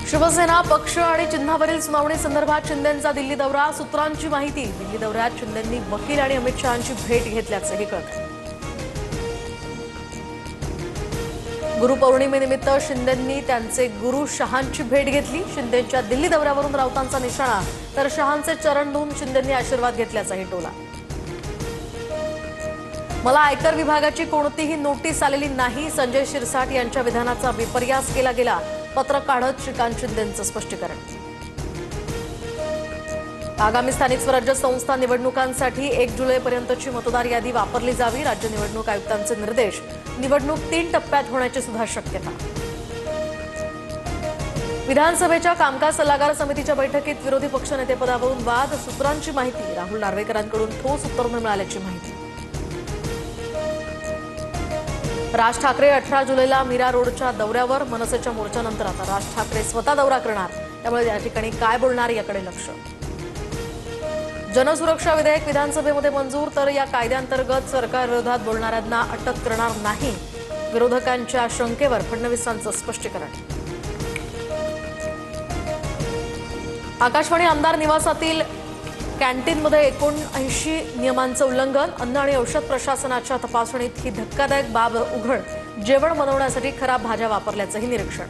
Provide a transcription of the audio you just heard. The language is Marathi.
शिवसेना पक्ष आणि चिन्हावरील सुनावणी संदर्भात शिंदेंचा दिल्ली दौरा, सूत्रांची माहिती। दिल्ली दौऱ्यात शिंदेंनी वकील आणि अमित शहांची भेट घेतल्याचंही कळतं। गुरुपौर्णिमेनिमित्त शिंदेंनी त्यांचे गुरु शहांची भेट घेतली। शिंदेंच्या दिल्ली दौऱ्यावरून राऊतांचा निशाणा, तर शहांचे चरण धुवून शिंदेंनी आशीर्वाद घेतल्याचाही टोला। मला आयकर विभागाची कोणतीही नोटीस आलेली नाही, संजय शिरसाट यांच्या विधानाचा विपर्यास केला गेला। पत्र काढत श्रीकांत शिंदेंचं स्पष्टीकरण। आगामी स्थानिक स्वराज्य संस्था निवडणुकांसाठी 1 जुलैपर्यंतची मतदार यादी वापरली जावी, राज्य निवडणूक आयुक्तांचे निर्देश। निवडणूक 3 टप्प्यात होण्याची सुद्धा शक्यता। विधानसभेच्या कामकाज सल्लागार समितीच्या बैठकीत विरोधी पक्षनेतेपदावरून वाद, सूत्रांची माहिती। राहुल नार्वेकरांकडून ठोस उत्तर न मिळाल्याची माहिती। राज ठाकरे 18 जुलैला मीरा रोडच्या दौऱ्यावर, मनसेच्या मोर्चानंतर आता राज ठाकरे स्वतः दौरा करणार, त्यामुळे या ठिकाणी काय बोलणार याकडे लक्ष। जनसुरक्षा विधेयक विधानसभेमध्ये मंजूर, तर या कायद्याअंतर्गत सरकारविरोधात बोलणाऱ्यांना अटक करणार नाही, विरोधकांच्या शंकेवर फडणवीसांचं स्पष्टीकरण। आकाशवाणी आमदार निवासातील कॅन्टीनमध्ये 79 नियमांचं उल्लंघन, अन्न आणि औषध प्रशासनाच्या तपासणीत ही धक्कादायक बाब उघड। जेवण बनवण्यासाठी खराब भाज्या वापरल्याचंही निरीक्षण।